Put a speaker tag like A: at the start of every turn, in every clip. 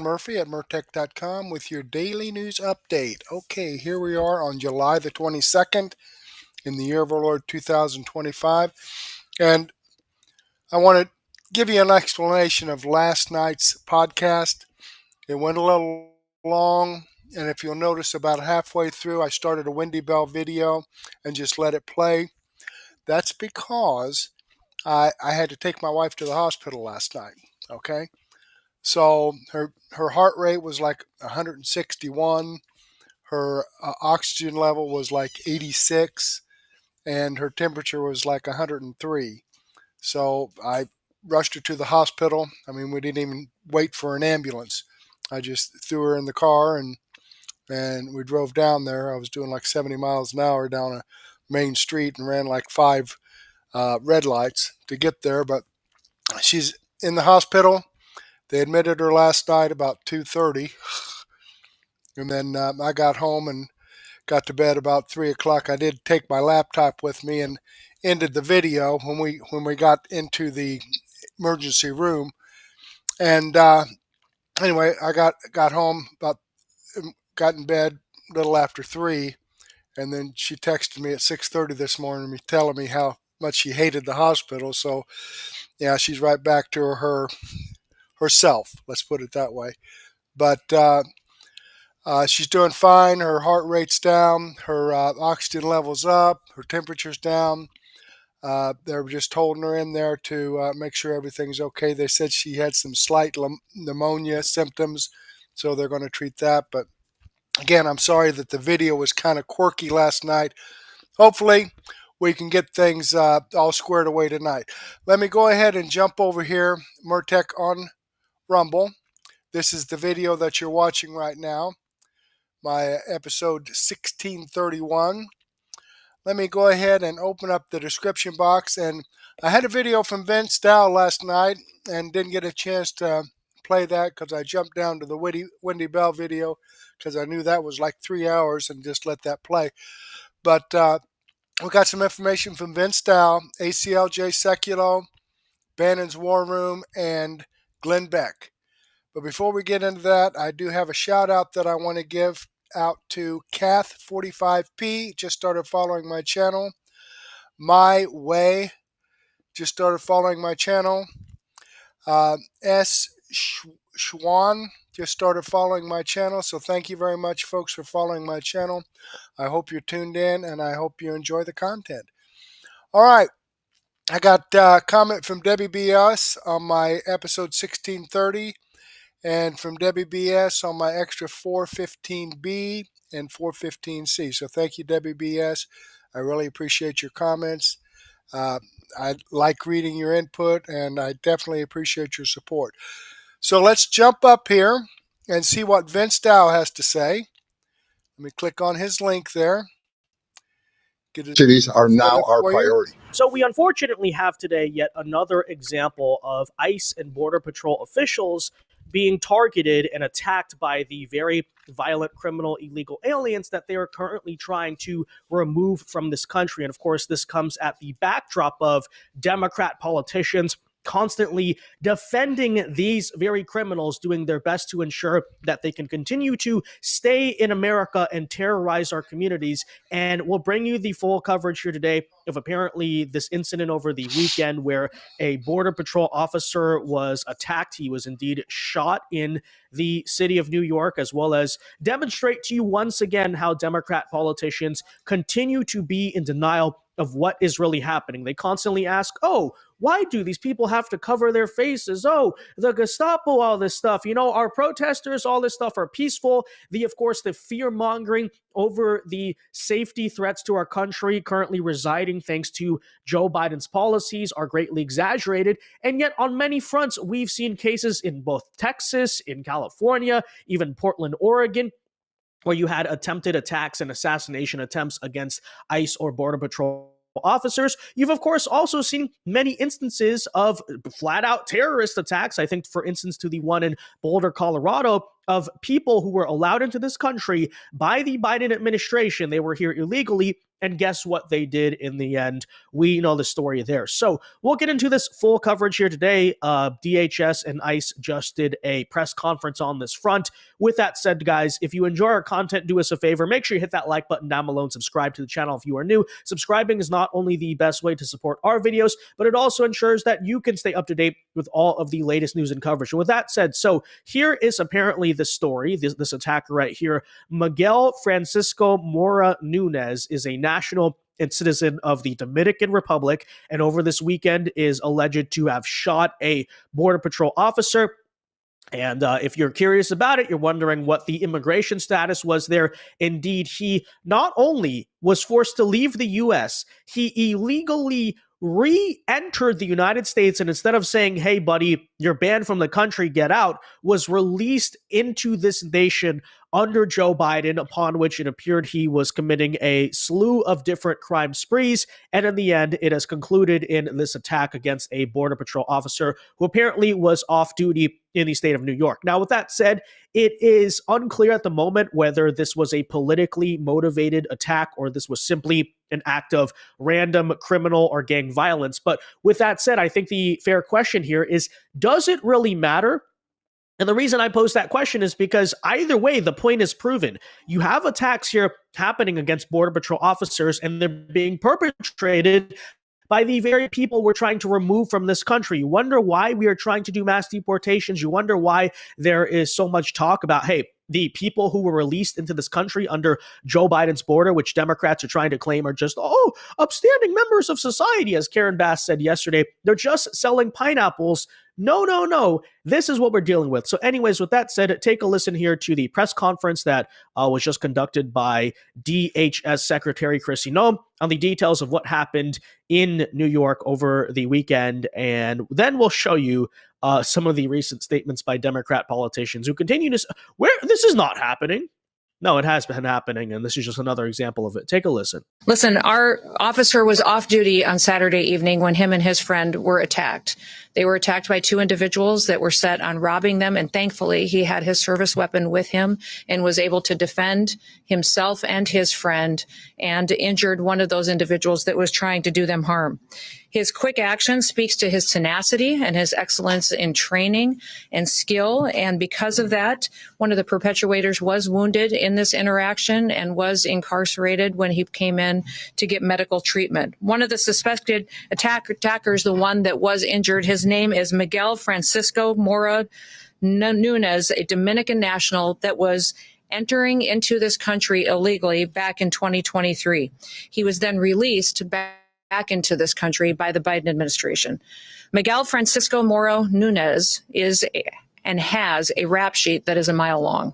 A: Murphy at Murtech.com with your daily news update. Okay, here we are on July the 22nd in the year of our Lord 2025. And I want to give you an explanation of last night's podcast. It went a little long, and if you'll notice, about halfway through, I started a Windy Bell video and just let it play. That's because I had to take my wife to the hospital last night, okay? So her heart rate was like 161, her oxygen level was like 86, and her temperature was like 103. So I rushed her to the hospital. I mean, we didn't even wait for an ambulance. I just threw her in the car and we drove down there. I was doing like 70 miles an hour down a main street and ran like 5 red lights to get there. But she's in the hospital. They admitted her last night about 2:30, and then I got home and got to bed about 3 o'clock. I did take my laptop with me and ended the video when we got into the emergency room. And anyway, I got home got in bed a little after 3, and then she texted me at 6:30 this morning, telling me how much she hated the hospital. So yeah, she's right back to herself. Let's put it that way. But she's doing fine. Her heart rate's down. Her oxygen level's up. Her temperature's down. They're just holding her in there to make sure everything's okay. They said she had some slight pneumonia symptoms, so they're going to treat that. But again, I'm sorry that the video was kind of quirky last night. Hopefully, we can get things all squared away tonight. Let me go ahead and jump over here, Murtech on Rumble. This is the video that you're watching right now, my episode 1631. Let me go ahead and open up the description box. And I had a video from Vince Dow last night and didn't get a chance to play that because I jumped down to the Windy Bell video because I knew that was like 3 hours and just let that play. But we got some information from Vince Dow, ACLJ Sekulow, Bannons War Room, and Glenn Beck. But before we get into that, I do have a shout out that I want to give out to Kath45P, just started following my channel. My Way just started following my channel. S. Schwan just started following my channel. So thank you very much, folks, for following my channel. I hope you're tuned in and I hope you enjoy the content. All right. I got a comment from Debbie BS on my episode 1630 and from Debbie BS on my extra 415B and 415C. So thank you, Debbie BS. I really appreciate your comments. I like reading your input, and I definitely appreciate your support. So let's jump up here and see what Vince Dow has to say. Let me click on his link there.
B: Cities are now our priority.
C: So we unfortunately have today yet another example of ICE and Border Patrol officials being targeted and attacked by the very violent criminal illegal aliens that they are currently trying to remove from this country. And of course, this comes at the backdrop of Democrat politicians constantly defending these very criminals, doing their best to ensure that they can continue to stay in America and terrorize our communities. And we'll bring you the full coverage here today of apparently this incident over the weekend where a Border Patrol officer was attacked. He was indeed shot in the city of New York, as well as demonstrate to you once again how Democrat politicians continue to be in denial of what is really happening. They constantly ask, oh, why do these people have to cover their faces? Oh, the Gestapo, all this stuff. You know, our protesters, all this stuff are peaceful. Of course, the fear-mongering over the safety threats to our country currently residing thanks to Joe Biden's policies are greatly exaggerated. And yet on many fronts, we've seen cases in both Texas, in California, even Portland, Oregon, where you had attempted attacks and assassination attempts against ICE or Border Patrol officers. You've, of course, also seen many instances of flat-out terrorist attacks. I think, for instance, to the one in Boulder, Colorado, of people who were allowed into this country by the Biden administration. They were here illegally. And guess what they did in the end? We know the story there. So we'll get into this full coverage here today. DHS and ICE just did a press conference on this front. With that said, guys, if you enjoy our content, do us a favor. Make sure you hit that like button down below and subscribe to the channel if you are new. Subscribing is not only the best way to support our videos, but it also ensures that you can stay up to date with all of the latest news and coverage. And with that said, so here is apparently the story, this attacker right here. Miguel Francisco Mora Nunez is a national and citizen of the Dominican Republic, and over this weekend is alleged to have shot a Border Patrol officer. And if you're curious about it, you're wondering what the immigration status was there. Indeed, he not only was forced to leave the U.S., he illegally re-entered the United States, and instead of saying, hey, buddy, you're banned from the country, get out, was released into this nation under Joe Biden, upon which it appeared he was committing a slew of different crime sprees. And in the end, it has concluded in this attack against a Border Patrol officer who apparently was off duty in the state of New York. Now, with that said, it is unclear at the moment whether this was a politically motivated attack or this was simply an act of random criminal or gang violence. But with that said, I think the fair question here is, does it really matter? And the reason I pose that question is because either way, the point is proven. You have attacks here happening against Border Patrol officers, and they're being perpetrated by the very people we're trying to remove from this country. You wonder why we are trying to do mass deportations. You wonder why there is so much talk about, hey, the people who were released into this country under Joe Biden's border, which Democrats are trying to claim are just, upstanding members of society, as Karen Bass said yesterday. They're just selling pineapples. No. This is what we're dealing with. So anyways, with that said, take a listen here to the press conference that was just conducted by DHS Secretary Kristi Noem on the details of what happened in New York over the weekend. And then we'll show you some of the recent statements by Democrat politicians who continue to say, where this is not happening. No, it has been happening, and this is just another example of it. Take a listen.
B: Listen, our officer was off duty on Saturday evening when him and his friend were attacked. They were attacked by two individuals that were set on robbing them, and thankfully he had his service weapon with him and was able to defend himself and his friend, and injured one of those individuals that was trying to do them harm. His quick action speaks to his tenacity and his excellence in training and skill. And because of that, one of the perpetrators was wounded in this interaction and was incarcerated when he came in to get medical treatment. One of the suspected attackers, the one that was injured, his name is Miguel Francisco Mora Nunez, a Dominican national that was entering into this country illegally back in 2023. He was then released back into this country by the Biden administration. Miguel Francisco Mora Nunez is and has a rap sheet that is a mile long.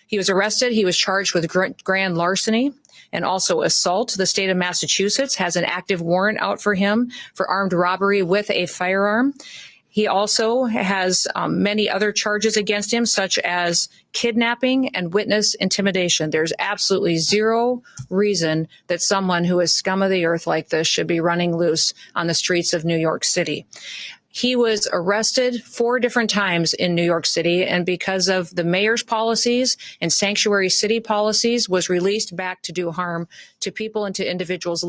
B: He was arrested. He was charged with grand larceny and also assault. The state of Massachusetts has an active warrant out for him for armed robbery with a firearm. He also has many other charges against him, such as kidnapping and witness intimidation. There's absolutely zero reason that someone who is scum of the earth like this should be running loose on the streets of New York City. He was arrested 4 different times in New York City, and because of the mayor's policies and sanctuary city policies, was released back to do harm to people and to individuals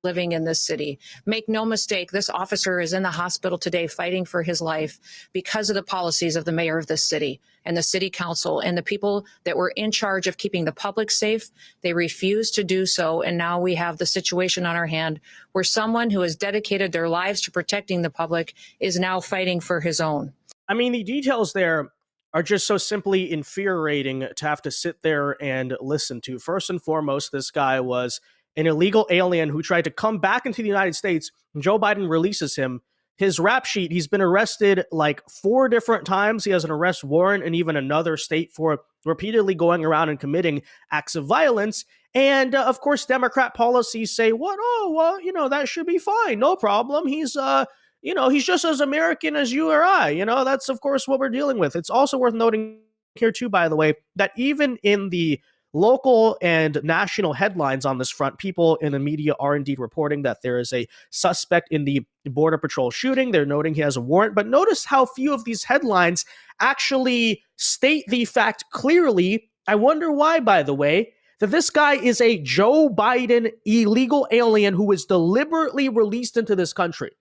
B: living in this city. Make no mistake, this officer is in the hospital today fighting for his life because of the policies of the mayor of this city and the city council and the people that were in charge of keeping the public safe. They refused to do so. And now we have the situation on our hand where someone who has dedicated their lives to protecting the public is now fighting for his own.
C: I mean, the details there are just so simply infuriating to have to sit there and listen to. First and foremost, this guy was an illegal alien who tried to come back into the United States. Joe Biden releases him. His rap sheet, he's been arrested like 4 different times. He has an arrest warrant in even another state for repeatedly going around and committing acts of violence. And of course, Democrat policies say, what? Oh, well, that should be fine. No problem. He's just as American as you or I. That's, of course, what we're dealing with. It's also worth noting here, too, by the way, that even in the local and national headlines on this front. People in the media are indeed reporting that there is a suspect in the Border Patrol shooting. They're noting he has a warrant, but notice how few of these headlines actually state the fact clearly. I wonder why, by the way, that this guy is a Joe Biden illegal alien who was deliberately released into this country.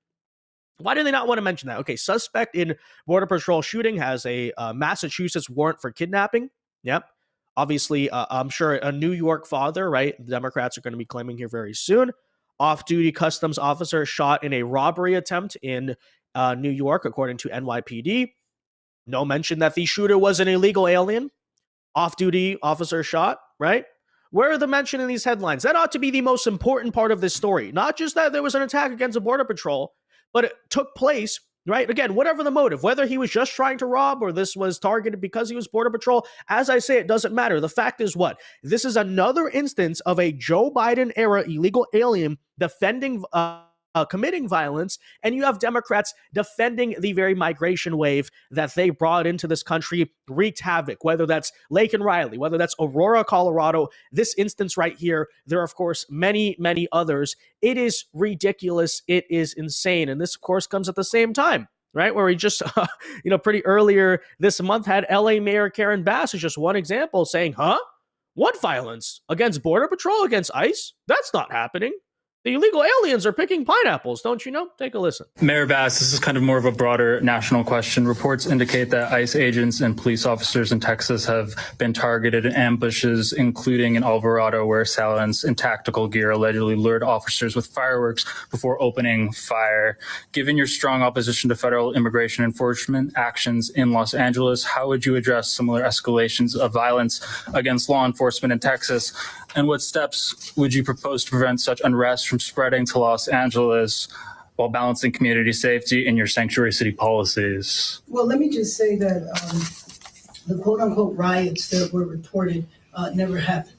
C: Why do they not want to mention that? Okay, suspect in Border Patrol shooting has a Massachusetts warrant for kidnapping. Yep. Obviously, I'm sure a New York father, right? The Democrats are going to be claiming here very soon. Off-duty customs officer shot in a robbery attempt in New York, according to NYPD. No mention that the shooter was an illegal alien. Off-duty officer shot, right? Where are the mention in these headlines? That ought to be the most important part of this story. Not just that there was an attack against the Border Patrol, but it took place, right? Again, whatever the motive, whether he was just trying to rob or this was targeted because he was Border Patrol, as I say, it doesn't matter. The fact is what? This is another instance of a Joe Biden era illegal alien defending committing violence, and you have Democrats defending the very migration wave that they brought into this country, wreaked havoc, whether that's Lake and Riley, whether that's Aurora, Colorado, this instance right here. There are, of course, many, many others. It is ridiculous. It is insane. And this, of course, comes at the same time, right? Where we just, pretty earlier this month had LA Mayor Karen Bass as just one example saying, what violence? Against Border Patrol, against ICE? That's not happening. The illegal aliens are picking pineapples, don't you know? Take a listen.
D: Mayor Bass, this is kind of more of a broader national question. Reports indicate that ICE agents and police officers in Texas have been targeted in ambushes, including in Alvarado, where assailants in tactical gear allegedly lured officers with fireworks before opening fire. Given your strong opposition to federal immigration enforcement actions in Los Angeles, how would you address similar escalations of violence against law enforcement in Texas? And what steps would you propose to prevent such unrest from spreading to Los Angeles while balancing community safety in your sanctuary city policies?
E: Well, let me just say that the quote-unquote riots that were reported never happened.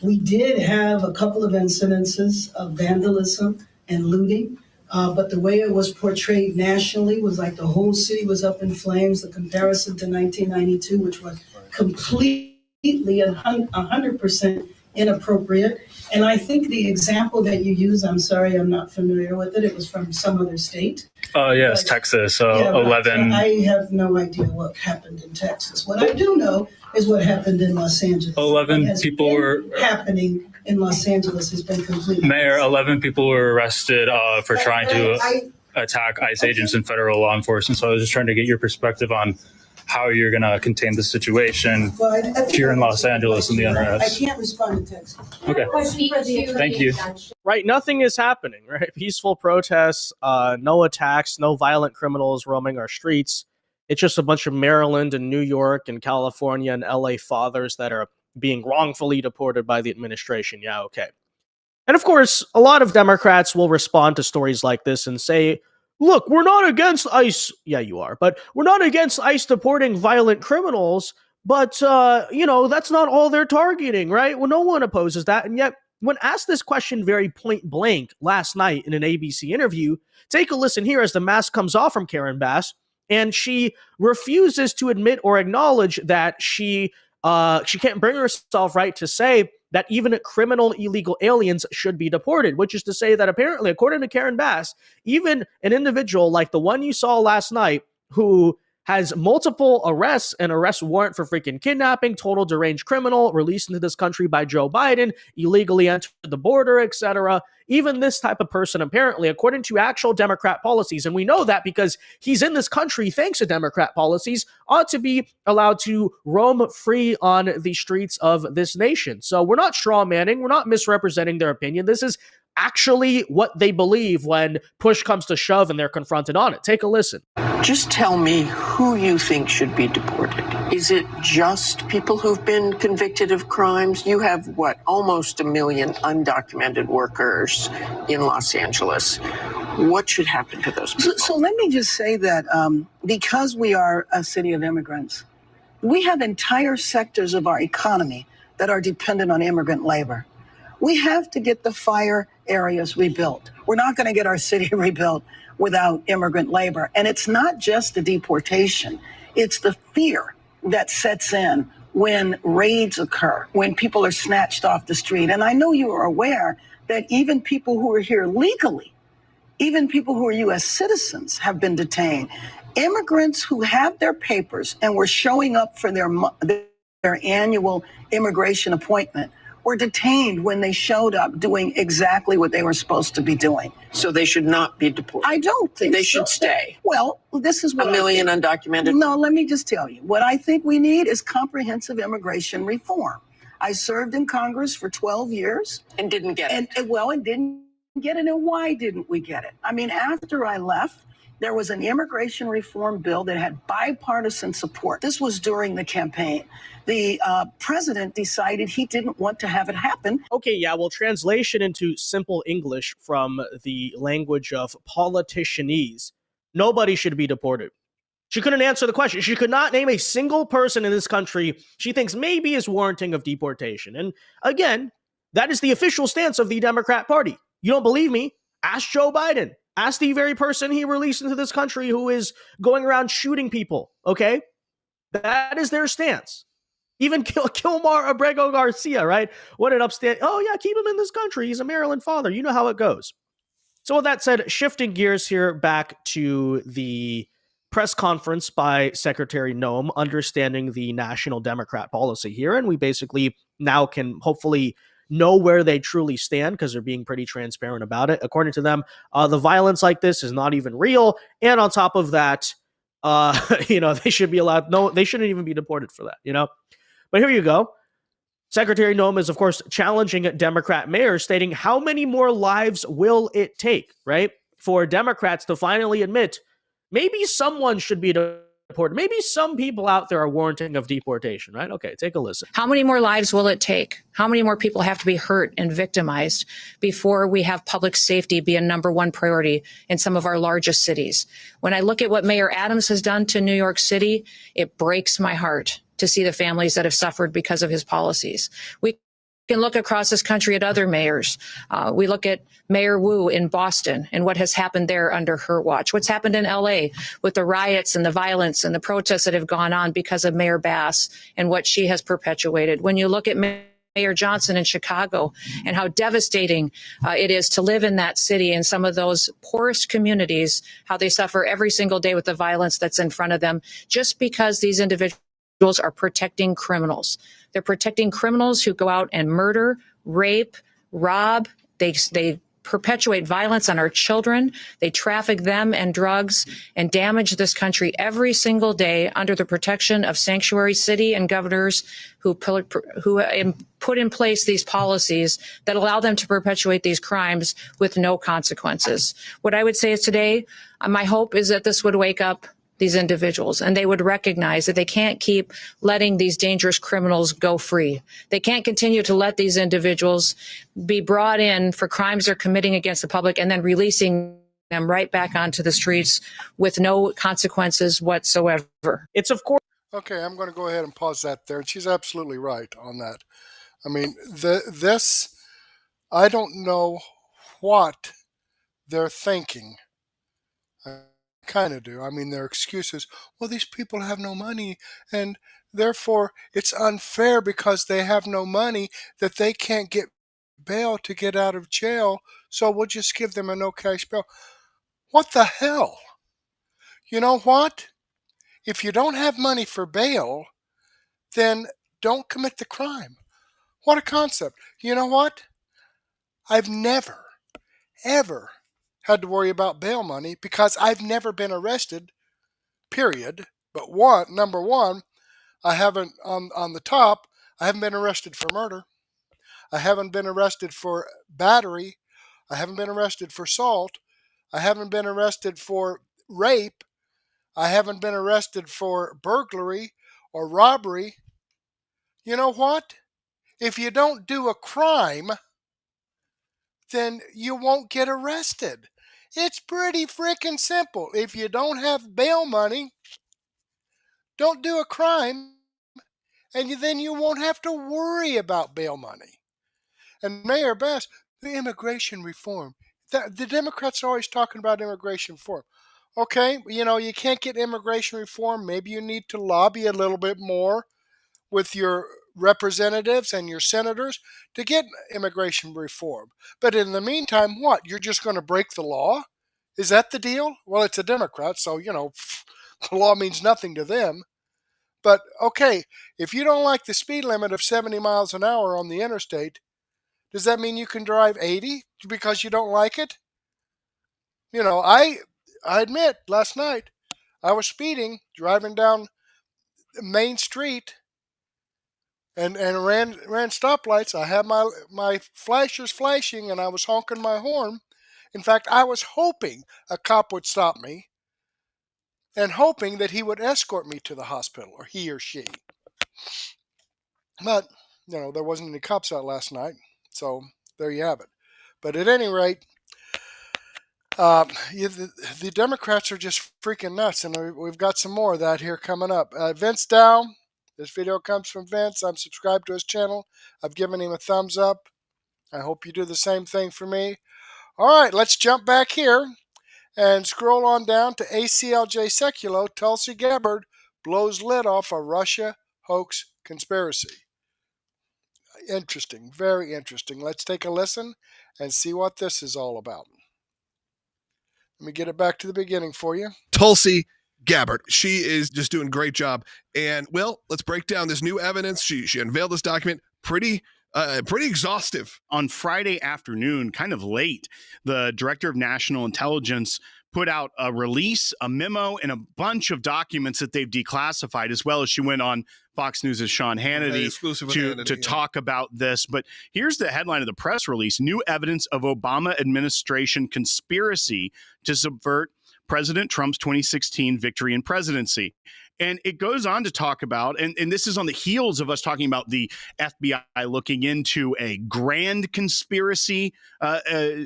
E: We did have a couple of incidences of vandalism and looting, but the way it was portrayed nationally was like the whole city was up in flames. The comparison to 1992, which was completely 100% inappropriate. And I think the example that you use, I'm sorry, I'm not familiar with it. It was from some other state.
D: Yes, Texas. 11.
E: I have no idea what happened in Texas. What I do know is what happened in Los Angeles.
D: 11 people were
E: happening in Los Angeles has been completely.
D: Mayor, 11 people were arrested for trying to attack ICE agents and federal law enforcement. So I was just trying to get your perspective on how you're going to contain the situation here in Los Angeles and the unrest.
E: I can't respond to Texas.
D: Okay. Thank you.
C: Right, nothing is happening, right? Peaceful protests, no attacks, no violent criminals roaming our streets. It's just a bunch of Maryland and New York and California and LA fathers that are being wrongfully deported by the administration. Yeah, okay. And of course, a lot of Democrats will respond to stories like this and say, look, we're not against ICE. Yeah, you are. But we're not against ICE deporting violent criminals. But, that's not all they're targeting, right? Well, no one opposes that. And yet, when asked this question very point blank last night in an ABC interview, take a listen here as the mask comes off from Karen Bass. And she refuses to admit or acknowledge that she can't bring herself right to say that even criminal illegal aliens should be deported, which is to say that apparently, according to Karen Bass, even an individual like the one you saw last night who has multiple arrests, an arrest warrant for freaking kidnapping, total deranged criminal, released into this country by Joe Biden, illegally entered the border, etc. Even this type of person, apparently, according to actual Democrat policies, and we know that because he's in this country thanks to Democrat policies, ought to be allowed to roam free on the streets of this nation. So we're not straw manning, we're not misrepresenting their opinion. This is actually what they believe when push comes to shove and they're confronted on it. Take a listen.
F: Just tell me who you think should be deported. Is it just people who've been convicted of crimes? You have, almost 1 million undocumented workers in Los Angeles. What should happen to those people?
E: So let me just say that because we are a city of immigrants, we have entire sectors of our economy that are dependent on immigrant labor. We have to get the fire areas rebuilt. We're not going to get our city rebuilt without immigrant labor. And it's not just the deportation. It's the fear that sets in when raids occur, when people are snatched off the street. And I know you are aware that even people who are here legally, even people who are U.S. citizens have been detained. Immigrants who have their papers and were showing up for their annual immigration appointment were detained when they showed up doing exactly what they were supposed to be doing.
F: So they should not be deported.
E: I don't think
F: They
E: so.
F: should stay.
E: Well, this is what
F: A million undocumented.
E: No, let me just tell you. What I think we need is comprehensive immigration reform. I served in Congress for 12 years.
F: And didn't get it.
E: And didn't get it. And why didn't we get it? I mean, after I left, there was an immigration reform bill that had bipartisan support. This was during the campaign. The president decided he didn't want to have it happen.
C: Okay, yeah, well, translation into simple English from the language of politicianese. Nobody should be deported. She couldn't answer the question. She could not name a single person in this country she thinks maybe is warranting of deportation. And again, that is the official stance of the Democrat Party. You don't believe me? Ask Joe Biden. Ask the very person he released into this country who is going around shooting people, okay? That is their stance. Even Kilmar Abrego Garcia, right? What an upstand. Oh, yeah, keep him in this country. He's a Maryland father. You know how it goes. So with that said, shifting gears here back to the press conference by Secretary Noem, understanding the national Democrat policy here. And we basically now can hopefully know where they truly stand because they're being pretty transparent about it. According to them, the violence like this is not even real. And on top of that, they should be allowed. No, they shouldn't even be deported for that, But here you go. Secretary Noem is, of course, challenging Democrat mayors, stating how many more lives will it take, right, for Democrats to finally admit maybe someone should be deported. Maybe some people out there are warranting of deportation, right? Okay, take a listen.
B: How many more lives will it take? How many more people have to be hurt and victimized before we have public safety be a number one priority in some of our largest cities? When I look at what Mayor Adams has done to New York City, it breaks my heart to see the families that have suffered because of his policies. We can look across this country at other mayors. We look at Mayor Wu in Boston and what has happened there under her watch. What's happened in LA with the riots and the violence and the protests that have gone on because of Mayor Bass and what she has perpetuated. When you look at Mayor Johnson in Chicago and how devastating it is to live in that city and some of those poorest communities, how they suffer every single day with the violence that's in front of them, just because these individuals are protecting criminals. They're protecting criminals who go out and murder, rape, rob. They perpetuate violence on our children. They traffic them and drugs and damage this country every single day under the protection of sanctuary city and governors who put in place these policies that allow them to perpetuate these crimes with no consequences. What I would say is today, my hope is that this would wake up these individuals and they would recognize that they can't keep letting these dangerous criminals go free. They can't continue to let these individuals be brought in for crimes they're committing against the public and then releasing them right back onto the streets with no consequences whatsoever.
C: It's, of course,
A: Okay, I'm going to go ahead and pause that there. And she's absolutely right on that. I mean, I don't know what they're thinking. I kind of do. I mean, their excuses, well, these people have no money, and therefore it's unfair because they have no money that they can't get bail to get out of jail, so we'll just give them a no cash bail. What the hell? You know what? If you don't have money for bail, then don't commit the crime. What a concept. You know what? I've never, ever had to worry about bail money because I've never been arrested, period. But number one, I haven't, on the top, I haven't been arrested for murder. I haven't been arrested for battery. I haven't been arrested for assault. I haven't been arrested for rape. I haven't been arrested for burglary or robbery. You know what? If you don't do a crime, then you won't get arrested. It's pretty freaking simple. If you don't have bail money, don't do a crime, and then you won't have to worry about bail money. And Mayor Bass, the immigration reform. The Democrats are always talking about immigration reform. Okay, you can't get immigration reform. Maybe you need to lobby a little bit more. with your representatives and your senators to get immigration reform. But in the meantime, what? You're just going to break the law? Is that the deal? Well, it's a Democrat, so, the law means nothing to them. But, okay, if you don't like the speed limit of 70 miles an hour on the interstate, does that mean you can drive 80 because you don't like it? I admit, last night, I was speeding, driving down Main Street, and ran stoplights. I had my flashers flashing, and I was honking my horn. In fact, I was hoping a cop would stop me and hoping that he would escort me to the hospital, or he or she. But, there wasn't any cops out last night, so there you have it. But at any rate, the Democrats are just freaking nuts, and we've got some more of that here coming up. Vince Dow, this video comes from Vince. I'm subscribed to his channel. I've given him a thumbs up. I hope you do the same thing for me. All right, let's jump back here and scroll on down to ACLJ Sekulow. Tulsi Gabbard blows lid off a Russia hoax conspiracy. Interesting, very interesting. Let's take a listen and see what this is all about. Let me get it back to the beginning for you.
G: Tulsi Gabbard. She is just doing a great job. And, well, let's break down this new evidence. She unveiled this document pretty exhaustive.
H: On Friday afternoon, kind of late, the Director of National Intelligence put out a release, a memo, and a bunch of documents that they've declassified, as well as she went on Fox News' Sean Hannity to talk about this. But here's the headline of the press release: new evidence of Obama administration conspiracy to subvert President Trump's 2016 victory and presidency. And it goes on to talk about, and this is on the heels of us talking about the FBI looking into a grand conspiracy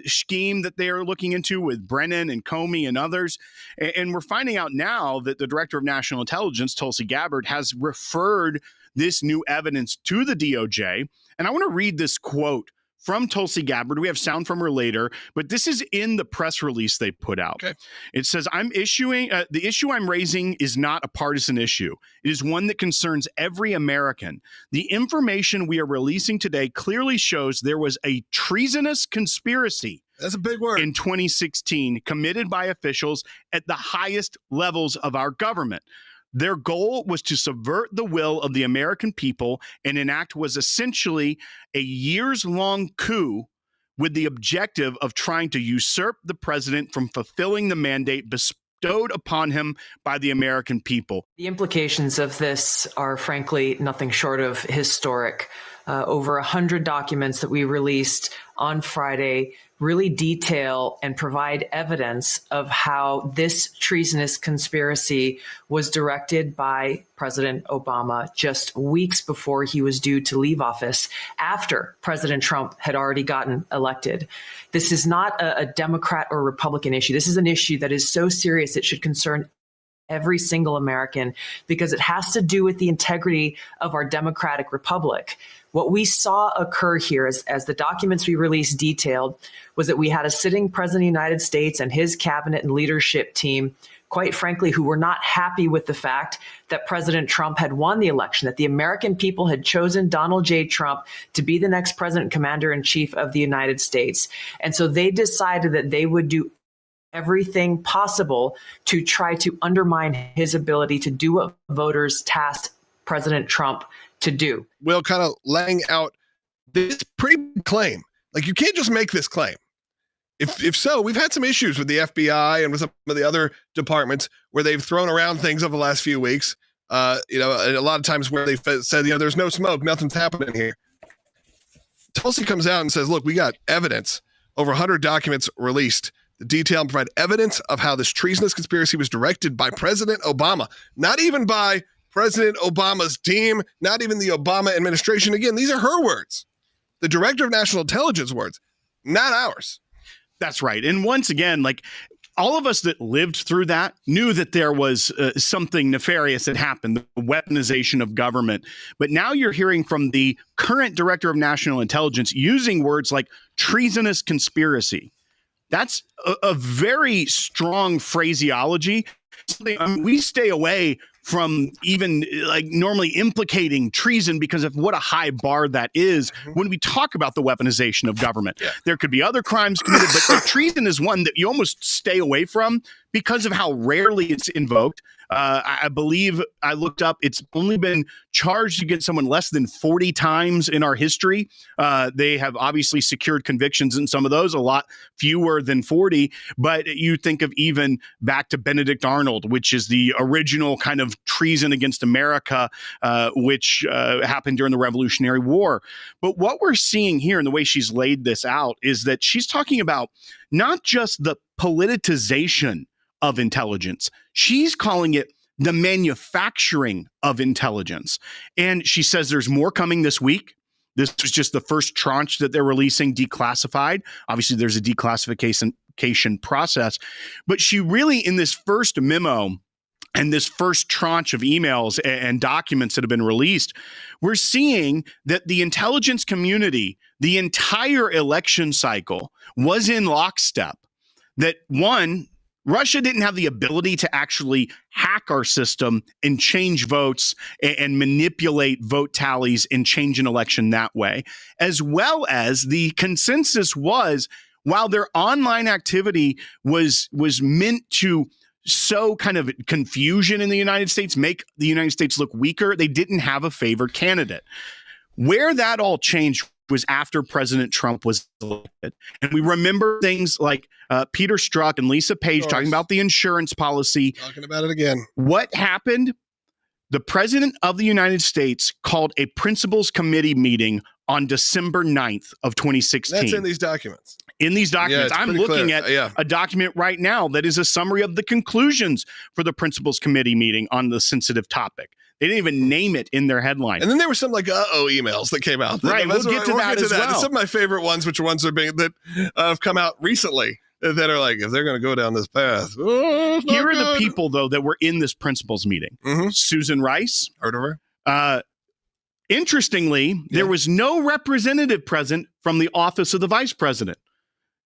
H: scheme that they are looking into with Brennan and Comey and others. And we're finding out now that the Director of National Intelligence, Tulsi Gabbard, has referred this new evidence to the DOJ. And I want to read this quote from Tulsi Gabbard. We have sound from her later, but this is in the press release they put out. Okay. It says, the issue I'm raising is not a partisan issue. It is one that concerns every American. The information we are releasing today clearly shows there was a treasonous conspiracy.
G: That's a big word.
H: In 2016, committed by officials at the highest levels of our government. Their goal was to subvert the will of the American people and enact was essentially a years-long coup with the objective of trying to usurp the president from fulfilling the mandate bestowed upon him by the American people.
I: The implications of this are, frankly, nothing short of historic. Over 100 documents that we released on Friday really detail and provide evidence of how this treasonous conspiracy was directed by President Obama just weeks before he was due to leave office, after President Trump had already gotten elected. This is not a Democrat or Republican issue. This is an issue that is so serious it should concern every single American, because it has to do with the integrity of our democratic republic. What we saw occur here, as the documents we released detailed, was that we had a sitting president of the United States and his cabinet and leadership team, quite frankly, who were not happy with the fact that President Trump had won the election, that the American people had chosen Donald J. Trump to be the next president, commander-in-chief of the United States. And so they decided that they would do everything possible to try to undermine his ability to do what voters tasked President Trump to do.
G: Will, kind of laying out this pretty big claim. Like, you can't just make this claim. If so, we've had some issues with the FBI and with some of the other departments where they've thrown around things over the last few weeks. A lot of times where they've said, there's no smoke, nothing's happening here. Tulsi comes out and says, look, we got evidence, over 100 documents released. The detail and provide evidence of how this treasonous conspiracy was directed by President Obama, not even by President Obama's team, not even the Obama administration. Again, these are her words, the Director of National Intelligence words, not ours.
H: That's right. And once again, like, all of us that lived through that knew that there was something nefarious that happened, the weaponization of government. But now you're hearing from the current Director of National Intelligence using words like treasonous conspiracy. That's a very strong phraseology. We stay away from even like normally implicating treason because of what a high bar that is when we talk about the weaponization of government.
G: Yeah.
H: There could be other crimes committed, but treason is one that you almost stay away from because of how rarely it's invoked. I believe I looked up, it's only been charged against someone less than 40 times in our history. They have obviously secured convictions in some of those, a lot fewer than 40. But you think of even back to Benedict Arnold, which is the original kind of treason against America, which happened during the Revolutionary War. But what we're seeing here in the way she's laid this out is that she's talking about not just the politicization of intelligence. She's calling it the manufacturing of intelligence. And she says there's more coming this week. This was just the first tranche that they're releasing declassified. Obviously, there's a declassification process. But she really, in this first memo and this first tranche of emails and documents that have been released, we're seeing that the intelligence community, the entire election cycle, was in lockstep. That one, Russia didn't have the ability to actually hack our system and change votes and manipulate vote tallies and change an election that way, as well as the consensus was, while their online activity was meant to sow kind of confusion in the United States, make the United States look weaker, they didn't have a favored candidate. Where that all changed was after President Trump was elected. And we remember things like Peter Strzok and Lisa Page talking about the insurance policy.
G: Talking about it again.
H: What happened? The President of the United States called a principals committee meeting on December 9th of 2016.
G: That's in these documents.
H: In these documents,
G: Yeah,
H: I'm looking
G: clear.
H: at a document right now that is a summary of the conclusions for the principals committee meeting on the sensitive topic. They didn't even name it in their headline.
G: And then there were some like emails that came out.
H: Right, we'll get to that as well.
G: Some of my favorite ones, which are ones that have come out recently, that are like, if they're going to go down this path.
H: Here are the people, though, that were in this principals meeting.
G: Mm-hmm.
H: Susan Rice.
G: Heard of her?
H: Interestingly, there was no representative present from the office of the vice president.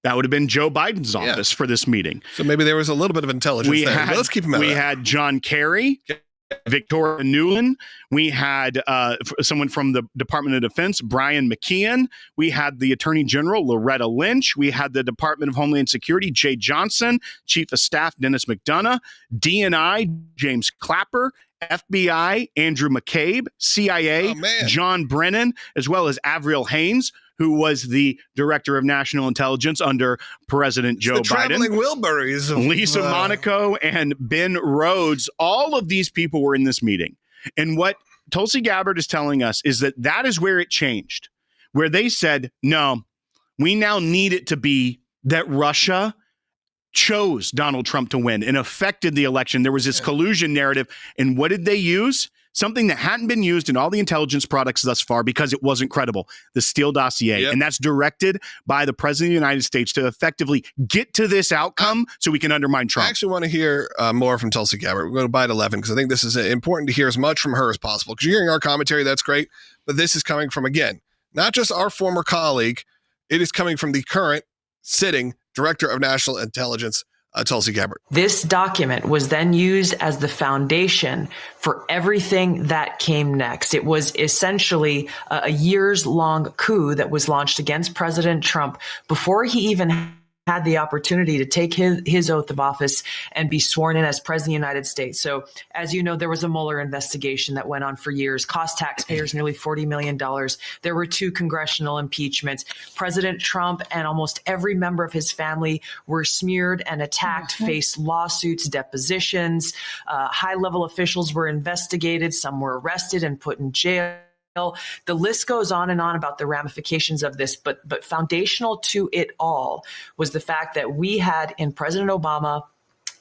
H: That would have been Joe Biden's office for this meeting.
G: So maybe there was a little bit of intelligence there. Let's keep him out.
H: We had John Kerry. Victoria Nuland. We had someone from the Department of Defense, Brian McKeon. We had the Attorney General, Loretta Lynch. We had the Department of Homeland Security, Jay Johnson, Chief of Staff, Dennis McDonough, DNI, James Clapper, FBI, Andrew McCabe, CIA, John Brennan, as well as Avril Haines, who was the Director of National Intelligence under President Joe Biden.
G: Traveling Wilburys.
H: Lisa Monaco and Ben Rhodes. All of these people were in this meeting. And what Tulsi Gabbard is telling us is that is where it changed, where they said, no, we now need it to be that Russia chose Donald Trump to win and affected the election. There was this collusion narrative. And what did they use? Something that hadn't been used in all the intelligence products thus far because it wasn't credible, the Steele dossier. Yep. And that's directed by the President of the United States to effectively get to this outcome so we can undermine Trump.
G: I actually want to hear more from Tulsi Gabbard. We're going to buy at 11 because I think this is important to hear as much from her as possible. Because you're hearing our commentary, that's great. But this is coming from, again, not just our former colleague. It is coming from the current sitting Director of National Intelligence, Tulsi Gabbard.
I: This document was then used as the foundation for everything that came next. It was essentially a years-long coup that was launched against President Trump before he even had the opportunity to take his oath of office and be sworn in as President of the United States. So, as you know, there was a Mueller investigation that went on for years, cost taxpayers nearly $40 million. There were 2 congressional impeachments. President Trump and almost every member of his family were smeared and attacked, faced lawsuits, depositions. High-level officials were investigated. Some were arrested and put in jail. The list goes on and on about the ramifications of this, but foundational to it all was the fact that we had in President Obama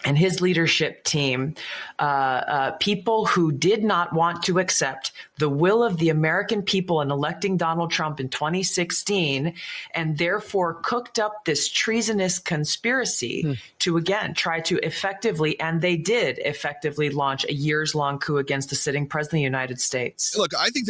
I: and his leadership team, people who did not want to accept the will of the American people in electing Donald Trump in 2016, and therefore cooked up this treasonous conspiracy to, again, try to effectively, and they did effectively, launch a years-long coup against the sitting president of the United States.
G: Look, I think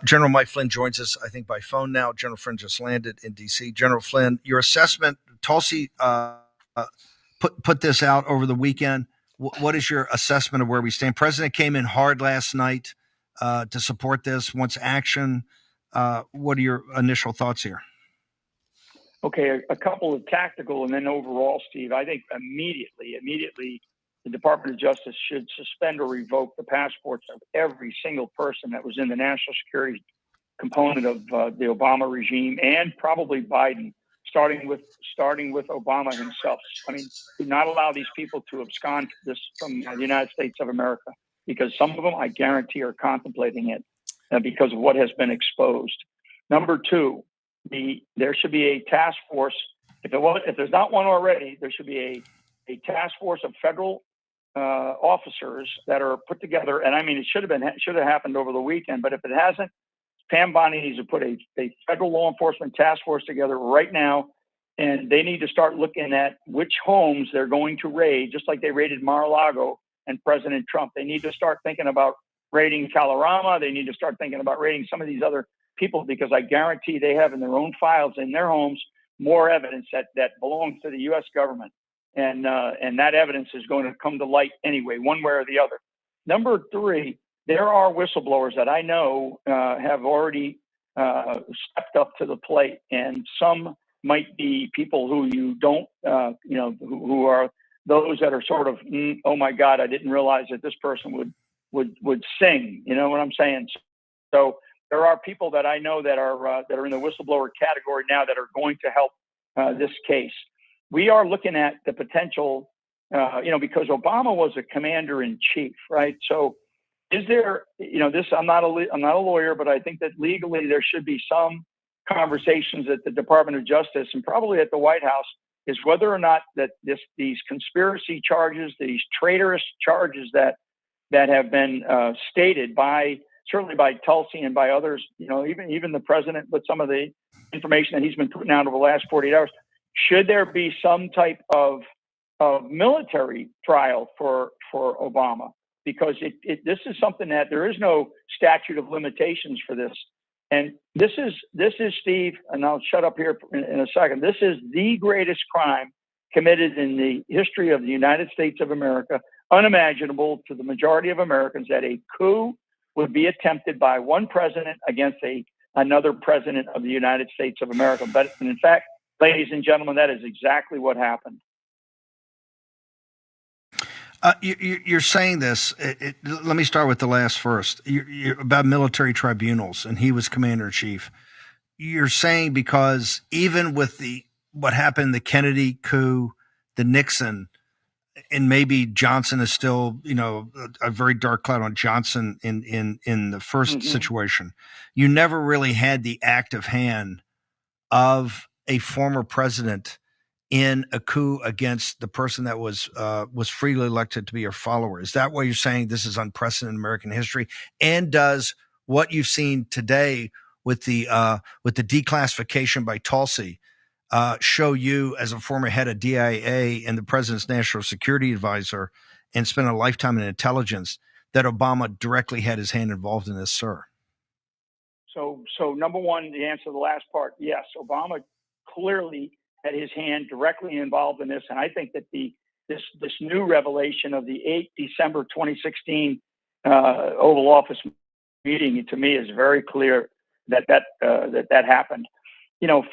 J: General Mike Flynn joins us, I think, by phone now. General Flynn just landed in D.C. General Flynn, your assessment, Tulsi put this out over the weekend. What is your assessment of where we stand? President came in hard last night to support this, wants action. What are your initial thoughts here?
K: Okay, a couple of tactical and then overall, Steve. I think immediately, the Department of Justice should suspend or revoke the passports of every single person that was in the national security component of the Obama regime, and probably Biden, starting with Obama himself. I mean, do not allow these people to abscond from the United States of America, because some of them, I guarantee, are contemplating it because of what has been exposed. Number two, there should be a task force. If there's not one already, there should be a task force of federal officers that are put together. And I mean, it should have happened over the weekend. But if it hasn't, Pam Bondi needs to put a federal law enforcement task force together right now, and they need to start looking at which homes they're going to raid, just like they raided Mar-a-Lago and President Trump. They need to start thinking about raiding Kalorama. They need to start thinking about raiding some of these other people, because I guarantee they have in their own files in their homes more evidence that belongs to the U.S. government, and that evidence is going to come to light anyway, one way or the other. Number three, there are whistleblowers that I know have already stepped up to the plate, and some might be people who you don't, who are those that are sort of, oh my God, I didn't realize that this person would sing. You know what I'm saying? So there are people that I know that are in the whistleblower category now that are going to help this case. We are looking at the potential, because Obama was a commander in chief, right? So is there, I'm not a lawyer, but I think that legally there should be some conversations at the Department of Justice and probably at the White House, is whether or not that these conspiracy charges, these traitorous charges that have been stated certainly by Tulsi and by others, even the president with some of the information that he's been putting out over the last 48 hours, should there be some type of military trial for Obama? Because this is something that there is no statute of limitations for this. And this is Steve, and I'll shut up here in a second. This is the greatest crime committed in the history of the United States of America, unimaginable to the majority of Americans, that a coup would be attempted by one president against another president of the United States of America. But in fact, ladies and gentlemen, that is exactly what happened.
J: You're saying this. Let me start with the last first. You're about military tribunals, and he was commander in chief. You're saying because even with what happened, the Kennedy coup, the Nixon, and maybe Johnson is still, a very dark cloud on Johnson in the first situation. You never really had the active hand of a former president in a coup against the person that was freely elected to be your follower. Is that why you're saying this is unprecedented in American history? And does what you've seen today with the declassification by Tulsi show you, as a former head of DIA and the president's national security advisor and spent a lifetime in intelligence, that Obama directly had his hand involved in this, sir?
K: So number one, the answer to the last part, yes, Obama clearly had his hand directly involved in this. And I think that this new revelation of the 8 December 2016 Oval Office meeting, to me, is very clear that happened.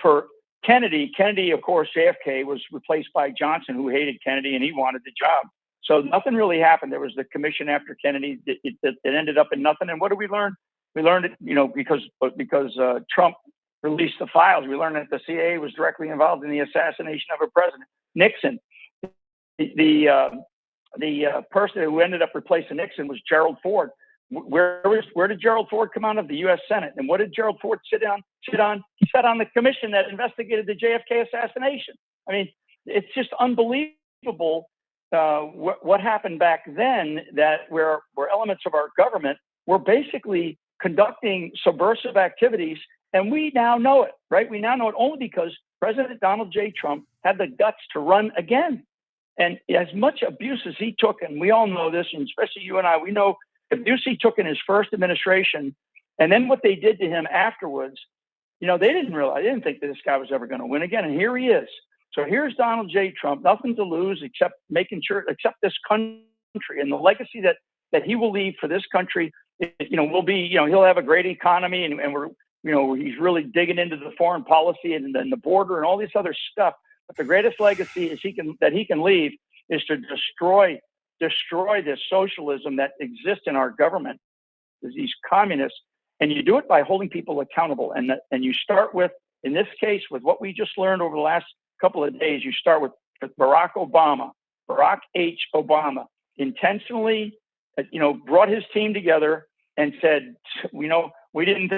K: For Kennedy, of course, JFK was replaced by Johnson, who hated Kennedy and he wanted the job. So nothing really happened. There was the commission after Kennedy. It ended up in nothing. And what did we learn? We learned it, because Trump released the files. We learned that the CIA was directly involved in the assassination of a president. Nixon, the person who ended up replacing Nixon was Gerald Ford. Where did Gerald Ford come out of? The U.S. Senate. And what did Gerald Ford sit on? He sat on the commission that investigated the JFK assassination. I mean, it's just unbelievable what happened back then, that where elements of our government were basically conducting subversive activities. And we now know it, right? We now know it only because President Donald J. Trump had the guts to run again. And as much abuse as he took, and we all know this, and especially you and I, we know the abuse he took in his first administration And then what they did to him afterwards, they didn't think that this guy was ever going to win again. And here he is. So here's Donald J. Trump, nothing to lose except this country and the legacy that he will leave for this country. Will be, he'll have a great economy, and he's really digging into the foreign policy and the border and all this other stuff. But the greatest legacy that he can leave is to destroy this socialism that exists in our government, these communists. And you do it by holding people accountable. And you start with, in this case, with what we just learned over the last couple of days, you start with Barack H. Obama, intentionally, brought his team together and said, we didn't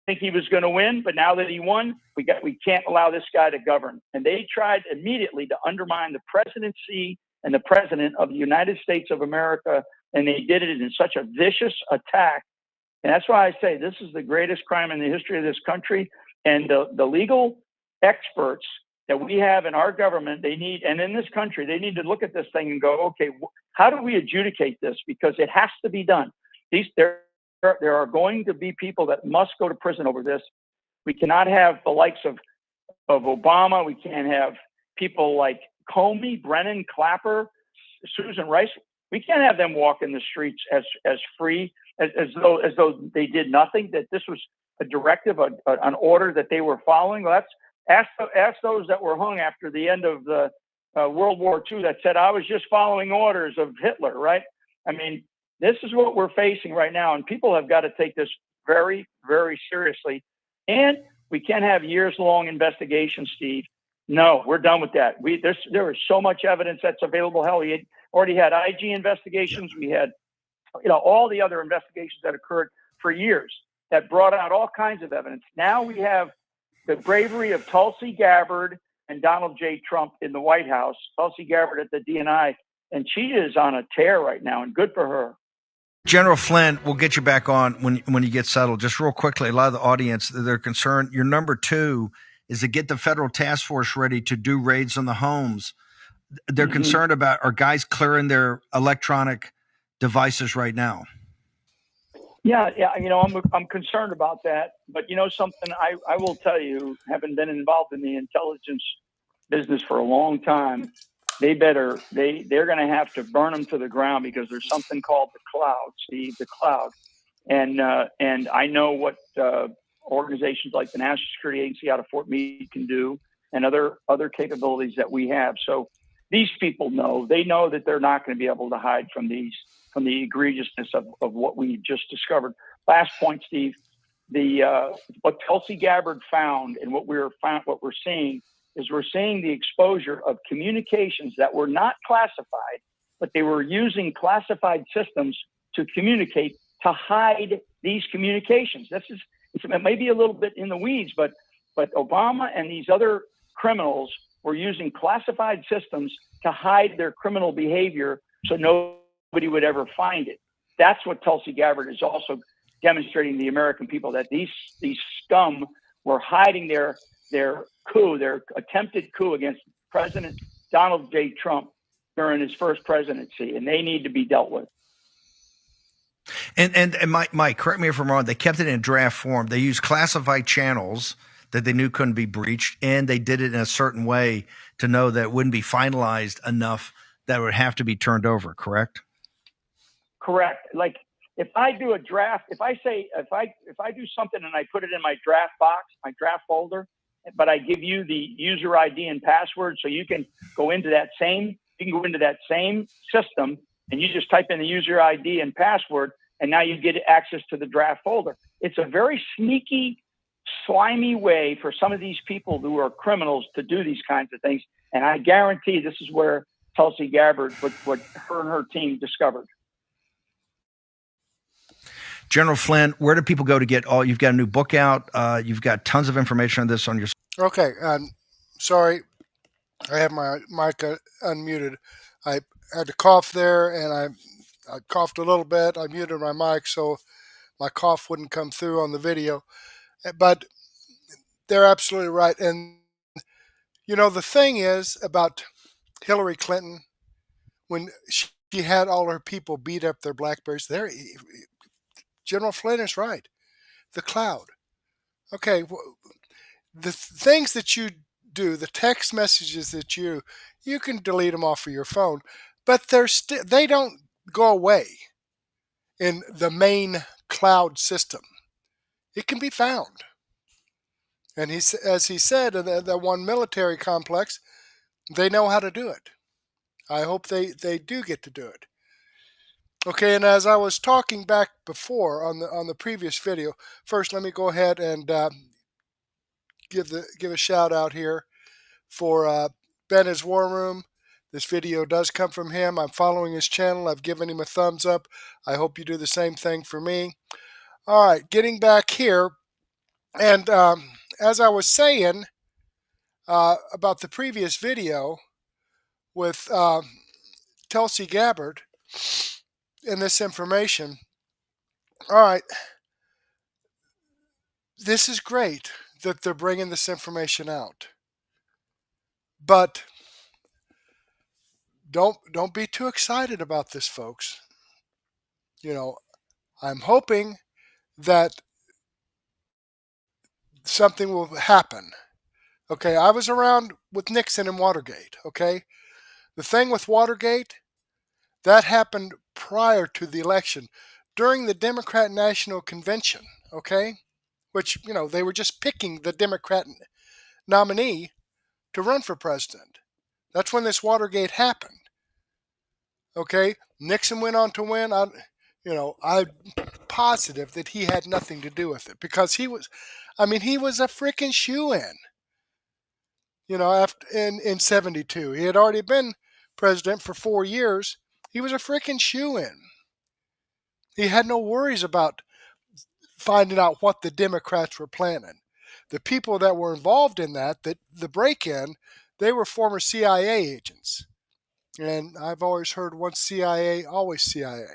K: think he was going to win, but now that he won, we can't allow this guy to govern. And they tried immediately to undermine the presidency and the president of the United States of America. And they did it in such a vicious attack. And that's why I say this is the greatest crime in the history of this country. And the legal experts that we have in our government, and in this country, they need to look at this thing and go, okay, how do we adjudicate this? Because it has to be done. There are going to be people that must go to prison over this. We cannot have the likes of Obama. We can't have people like Comey, Brennan, Clapper, Susan Rice. We can't have them walk in the streets as free as though they did nothing. That this was a directive, an order that they were following. Well, ask those that were hung after the end of the World War II that said, I was just following orders of Hitler, right? I mean, this is what we're facing right now, and people have got to take this very, very seriously. And we can't have years-long investigations, Steve. No, we're done with that. There is so much evidence that's available. Hell, we already had IG investigations. We had, all the other investigations that occurred for years that brought out all kinds of evidence. Now we have the bravery of Tulsi Gabbard and Donald J. Trump in the White House. Tulsi Gabbard at the DNI, and she is on a tear right now, and good for her.
J: General Flynn, we'll get you back on when you get settled. Just real quickly, a lot of the audience, they're concerned. Your number 2 is to get the federal task force ready to do raids on the homes. They're concerned about, are guys clearing their electronic devices right now?
K: Yeah. I'm concerned about that. But something, I will tell you, having been involved in the intelligence business for a long time, they're going to have to burn them to the ground, because there's something called the cloud, Steve, the cloud. And I know what organizations like the National Security Agency out of Fort Meade can do, and other capabilities that we have. So these people know that they're not going to be able to hide from the egregiousness of what we just discovered. Last point, Steve, what Tulsi Gabbard found, and what we're seeing is we're seeing the exposure of communications that were not classified, but they were using classified systems to communicate, to hide these communications. It may be a little bit in the weeds, but Obama and these other criminals were using classified systems to hide their criminal behavior, so nobody would ever find it. That's what Tulsi Gabbard is also demonstrating to the American people, that these scum were hiding their attempted coup against President Donald J. Trump during his first presidency, and they need to be dealt with.
J: And Mike, correct me if I'm wrong, they kept it in draft form. They used classified channels that they knew couldn't be breached, and they did it in a certain way to know that it wouldn't be finalized enough that it would have to be turned over, correct?
K: Correct. Like, if I do a draft, if I do something and I put it in my draft box, my draft folder, but I give you the user ID and password, so you can go into that same system, and you just type in the user ID and password, and now you get access to the draft folder. It's a very sneaky, slimy way for some of these people who are criminals to do these kinds of things. And I guarantee this is where Tulsi Gabbard, what her and her team discovered.
J: General Flynn, where do people go to get you've got a new book out. You've got tons of information on this on your.
A: Okay. Sorry. I have my mic unmuted. I had to cough there, and I coughed a little bit. I muted my mic so my cough wouldn't come through on the video. But they're absolutely right. And, the thing is about Hillary Clinton, when she had all her people beat up their Blackberries, General Flynn is right. the cloud. Okay, the things that you do, the text messages that you can delete them off of your phone, but they don't go away in the main cloud system. It can be found. And as he said, in the one military complex, they know how to do it. I hope they do get to do it. Okay, and as I was talking back before on the previous video, first let me go ahead and give a shout out here for Ben's War Room. This video does come from him. I'm following his channel. I've given him a thumbs up. I hope you do the same thing for me. All right, getting back here, and as I was saying about the previous video with Tulsi Gabbard and this information, all right, this is great that they're bringing this information out, but don't be too excited about this, folks. You know, I'm hoping that something will happen. Okay, I was around with Nixon and Watergate. Okay, the thing with Watergate, that happened prior to the election, during the Democrat National Convention. Okay, which, you know, they were just picking the Democrat nominee to run for president. That's when this Watergate happened. Okay, Nixon went on to win. I'm positive that he had nothing to do with it, because he was a freaking shoo-in. You know, after in 72, he had already been president for 4 years. He was a freaking shoo-in. He had no worries about finding out what the Democrats were planning. The people that were involved in the break-in, they were former CIA agents. And I've always heard once CIA, always CIA.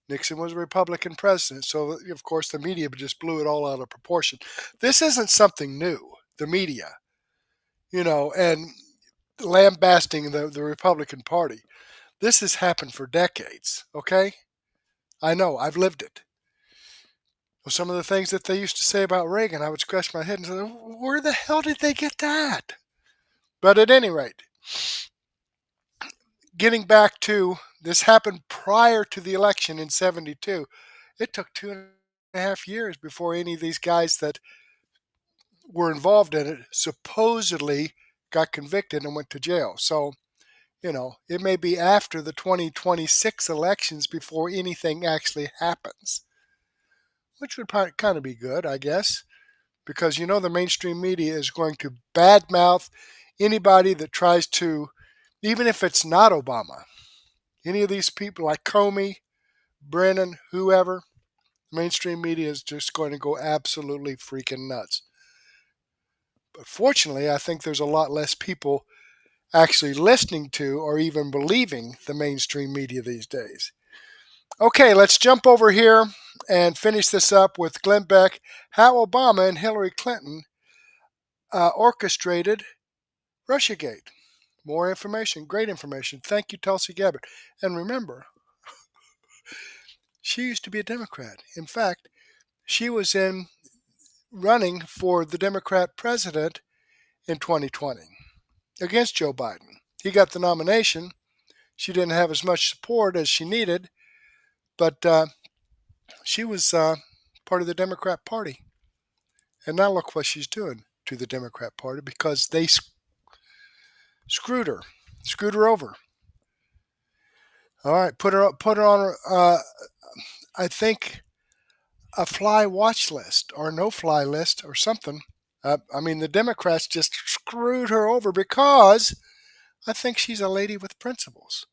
A: Nixon was a Republican president, so of course the media just blew it all out of proportion. This isn't something new, the media, and lambasting the Republican Party. This has happened for decades, okay? I know, I've lived it. Some of the things that they used to say about Reagan, I would scratch my head and say, where the hell did they get that? But at any rate, getting back to this, happened prior to the election in 72. It took 2.5 years before any of these guys that were involved in it supposedly got convicted and went to jail. So, it may be after the 2026 elections before anything actually happens, which would kind of be good, I guess, because the mainstream media is going to badmouth anybody that tries to, even if it's not Obama, any of these people like Comey, Brennan, whoever, mainstream media is just going to go absolutely freaking nuts. But fortunately, I think there's a lot less people actually listening to or even believing the mainstream media these days. Okay, let's jump over here and finish this up with Glenn Beck, how Obama and Hillary Clinton orchestrated Russiagate. More information, great information. Thank you, Tulsi Gabbard. And remember, she used to be a Democrat. In fact, she was running for the Democrat president in 2020 against Joe Biden. He got the nomination. She didn't have as much support as she needed, but she was part of the Democrat Party. And now look what she's doing to the Democrat Party, because they screwed her over. All right, put her on, I think, a fly watch list or no fly list or something. The Democrats just screwed her over, because I think she's a lady with principles.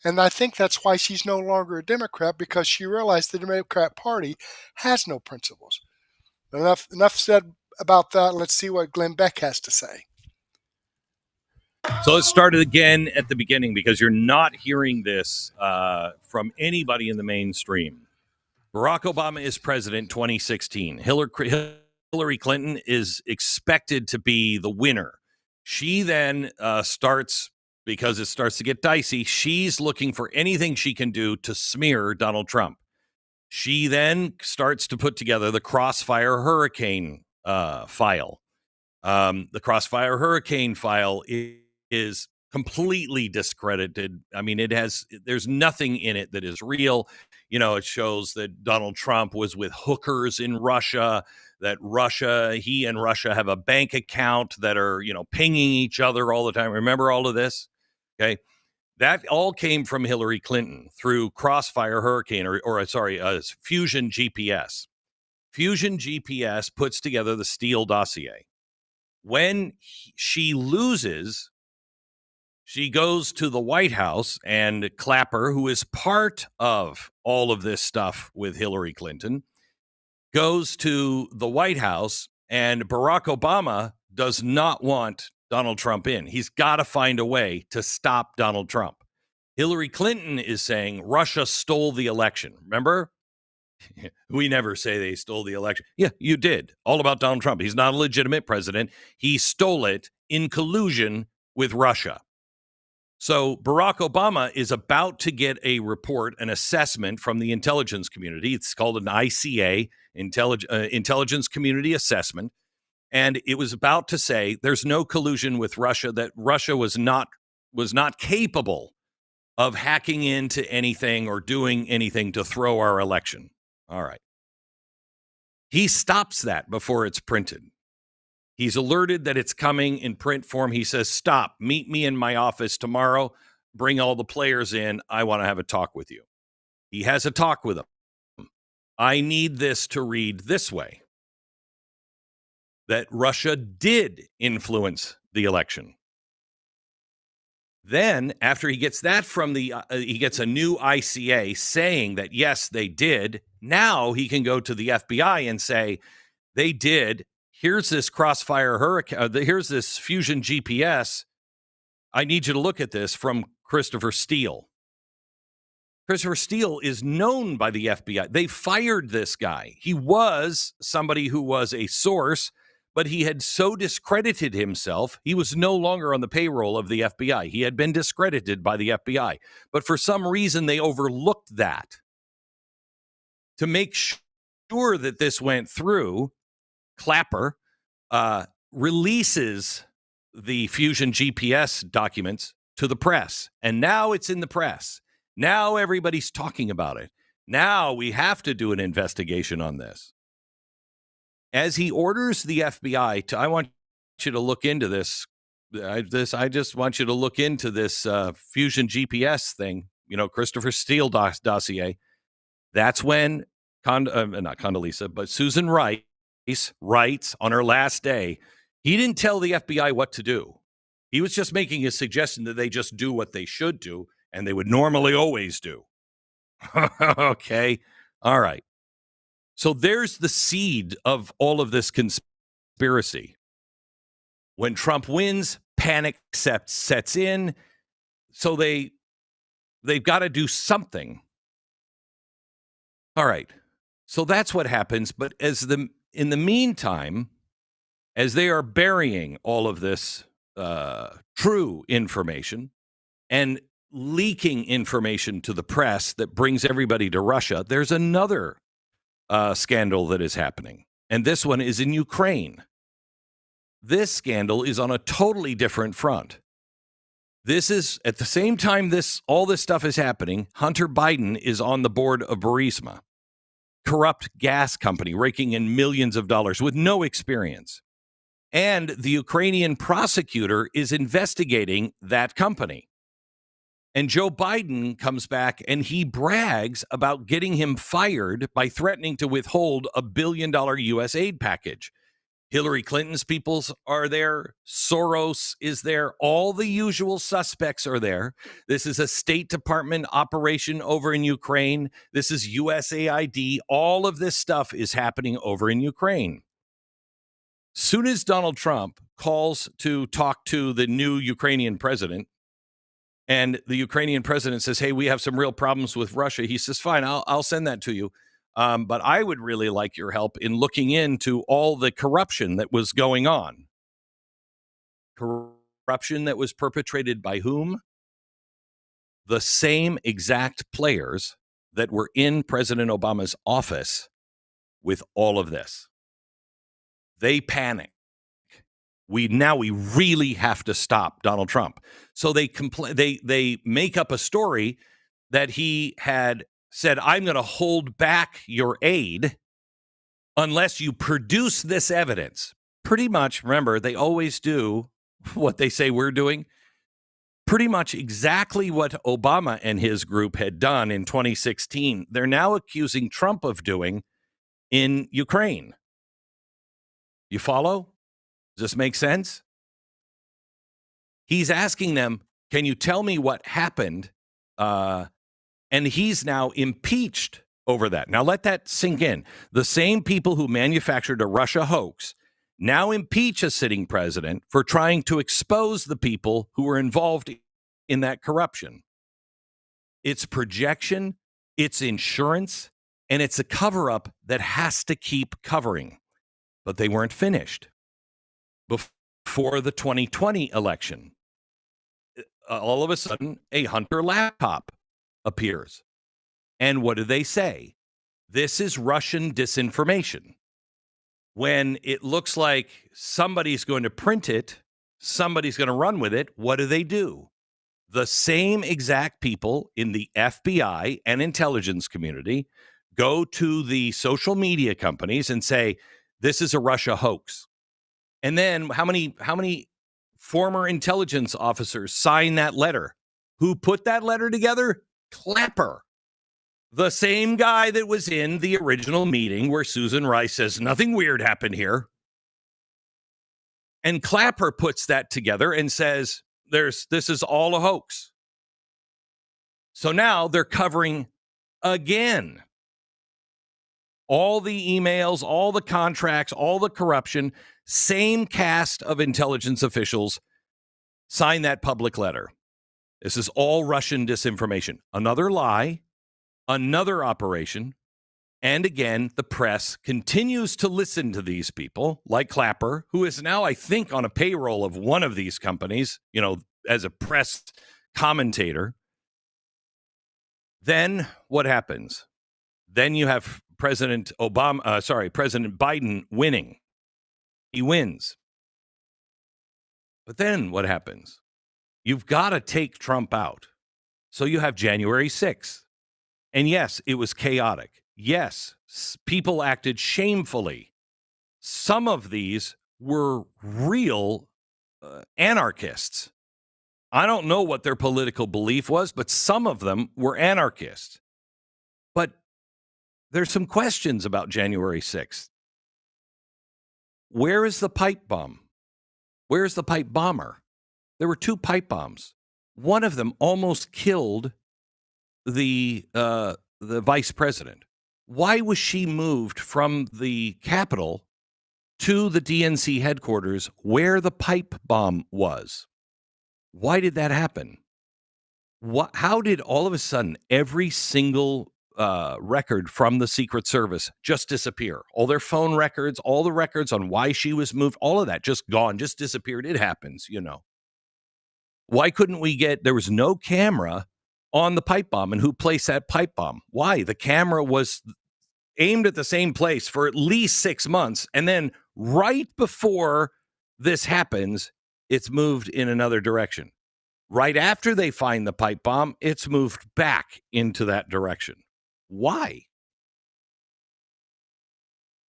A: And I think that's why she's no longer a Democrat, because she realized the Democrat Party has no principles. Enough said about that. Let's see what Glenn Beck has to say.
L: So let's start it again at the beginning, because you're not hearing this from anybody in the mainstream. Barack Obama is president 2016. Hillary Clinton is expected to be the winner. She then starts, because it starts to get dicey, she's looking for anything she can do to smear Donald Trump. She then starts to put together the Crossfire Hurricane file. The Crossfire Hurricane file is completely discredited. I mean, there's nothing in it that is real. You know, it shows that Donald Trump was with hookers in Russia, that he and Russia have a bank account that are, pinging each other all the time. Remember all of this? Okay. That all came from Hillary Clinton through Crossfire Hurricane Fusion GPS. Fusion GPS puts together the Steele dossier. When she loses, she goes to the White House, and Clapper, who is part of all of this stuff with Hillary Clinton, goes to the White House, and Barack Obama does not want Donald Trump in. He's got to find a way to stop Donald Trump. Hillary Clinton is saying Russia stole the election. Remember? We never say they stole the election. Yeah, you did. All about Donald Trump. He's not a legitimate president. He stole it in collusion with Russia. So Barack Obama is about to get a report, an assessment from the intelligence community. It's called an ICA, Intelligence Community Assessment. And it was about to say there's no collusion with Russia, that Russia was not capable of hacking into anything or doing anything to throw our election. All right. He stops that before it's printed. He's alerted that it's coming in print form. He says, stop, meet me in my office tomorrow. Bring all the players in. I want to have a talk with you. He has a talk with them. I need this to read this way: that Russia did influence the election. Then, after he gets that from he gets a new ICA saying that, yes, they did. Now he can go to the FBI and say, they did. Here's this Crossfire Hurricane. Here's this Fusion GPS. I need you to look at this, from Christopher Steele. Christopher Steele is known by the FBI. They fired this guy. He was somebody who was a source, but he had so discredited himself, he was no longer on the payroll of the FBI. He had been discredited by the FBI. But for some reason, they overlooked that. To make sure that this went through, Clapper releases the Fusion GPS documents to the press. And now it's in the press. Now everybody's talking about it. Now we have to do an investigation on this. As he orders the FBI to, I want you to look into this. I just want you to look into this Fusion GPS thing, Christopher Steele dossier. That's when, not Condoleezza, but Susan Rice writes on her last day, he didn't tell the FBI what to do. He was just making a suggestion that they just do what they should do, and they would normally always do. Okay. All right. So there's the seed of all of this conspiracy. When Trump wins, panic sets in. So they've got to do something. All right. So that's what happens. But in the meantime, as they are burying all of this true information and leaking information to the press that brings everybody to Russia, there's another scandal that is happening. And this one is in Ukraine. This scandal is on a totally different front. This is at the same time all this stuff is happening. Hunter Biden is on the board of Burisma, corrupt gas company raking in millions of dollars with no experience. And the Ukrainian prosecutor is investigating that company. And Joe Biden comes back and he brags about getting him fired by threatening to withhold $1 billion U.S. aid package. Hillary Clinton's people are there. Soros is there. All the usual suspects are there. This is a State Department operation over in Ukraine. This is USAID. All of this stuff is happening over in Ukraine. Soon as Donald Trump calls to talk to the new Ukrainian president, and the Ukrainian president says, hey, we have some real problems with Russia, he says, fine, I'll send that to you. But I would really like your help in looking into all the corruption that was going on. Corruption that was perpetrated by whom? The same exact players that were in President Obama's office with all of this. They panic. We really have to stop Donald Trump. So they make up a story that he had said, I'm going to hold back your aid unless you produce this evidence. Pretty much, remember, they always do what they say we're doing. Pretty much exactly what Obama and his group had done in 2016. They're now accusing Trump of doing in Ukraine. You follow? Does this make sense? He's asking them, can you tell me what happened? And he's now impeached over that. Now let that sink in. The same people who manufactured a Russia hoax now impeach a sitting president for trying to expose the people who were involved in that corruption. It's projection, it's insurance, and it's a cover-up that has to keep covering. But they weren't finished. Before the 2020 election, all of a sudden, a Hunter laptop appears. And what do they say? This is Russian disinformation. When it looks like somebody's going to print it, somebody's going to run with it, what do? The same exact people in the FBI and intelligence community go to the social media companies and say, this is a Russia hoax. And then how many former intelligence officers sign that letter? Who put that letter together? Clapper. The same guy that was in the original meeting where Susan Rice says nothing weird happened here. And Clapper puts that together and says this is all a hoax. So now they're covering again. All the emails, all the contracts, all the corruption, same cast of intelligence officials sign that public letter. This is all Russian disinformation. Another lie, another operation. And again, the press continues to listen to these people like Clapper, who is now, I think, on a payroll of one of these companies, as a press commentator. Then what happens? Then you have President Biden winning. He wins. But then what happens? You've got to take Trump out. So you have January 6th. And yes, it was chaotic. Yes, people acted shamefully. Some of these were real anarchists. I don't know what their political belief was, but some of them were anarchists. But there's some questions about January 6th. Where is the pipe bomb? Where's the pipe bomber? There were 2 pipe bombs. One of them almost killed the vice president. Why was she moved from the Capitol to the DNC headquarters where the pipe bomb was? Why did that happen? How did all of a sudden every single record from the Secret Service just disappear? All their phone records, all the records on why she was moved, all of that just gone, just disappeared. It happens, Why couldn't we there was no camera on the pipe bomb, and who placed that pipe bomb? Why? The camera was aimed at the same place for at least 6 months, and then right before this happens, it's moved in another direction. Right after they find the pipe bomb, it's moved back into that direction. Why?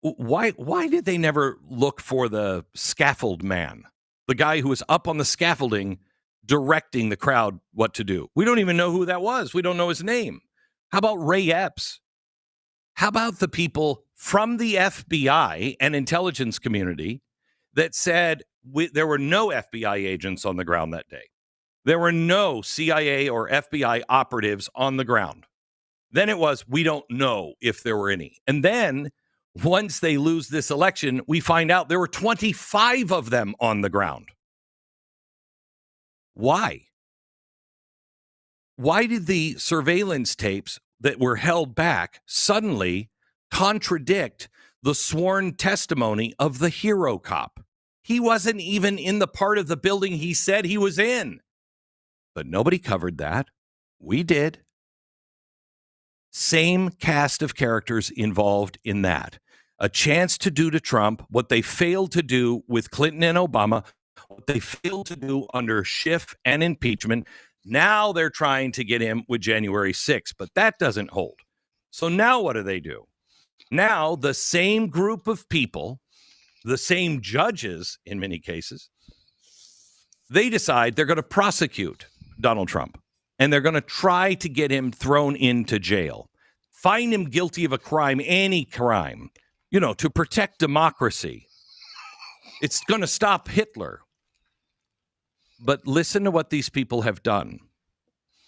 L: Why did they never look for the scaffold man, the guy who was up on the scaffolding directing the crowd what to do? We don't even know who that was. We don't know his name. How about Ray Epps? How about the people from the FBI and intelligence community that said there were no FBI agents on the ground that day? There were no CIA or FBI operatives on the ground. Then it was, we don't know if there were any. And then once they lose this election, we find out there were 25 of them on the ground. Why? Why did the surveillance tapes that were held back suddenly contradict the sworn testimony of the hero cop? He wasn't even in the part of the building he said he was in. But nobody covered that. We did. Same cast of characters involved in that. A chance to do to Trump what they failed to do with Clinton and Obama, what they failed to do under Schiff and impeachment. Now they're trying to get him with January 6th, but that doesn't hold. So now what do? Now the same group of people, the same judges in many cases, they decide they're going to prosecute Donald Trump, and they're going to try to get him thrown into jail, find him guilty of a crime, any crime, to protect democracy. It's going to stop Hitler. But listen to what these people have done.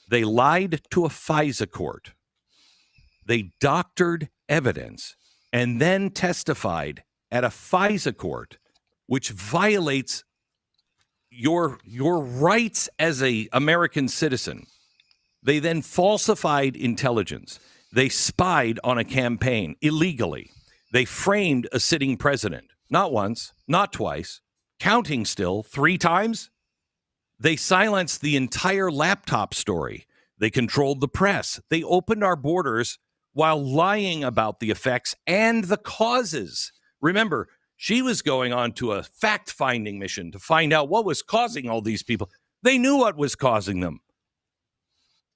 L: They lied to a FISA court. They doctored evidence and then testified at a FISA court, which violates your rights as an American citizen. They then falsified intelligence. They spied on a campaign illegally. They framed a sitting president, not once, not twice, counting still 3 times. They silenced the entire laptop story. They controlled the press. They opened our borders while lying about the effects and the causes. Remember, she was going on to a fact-finding mission to find out what was causing all these people. They knew what was causing them.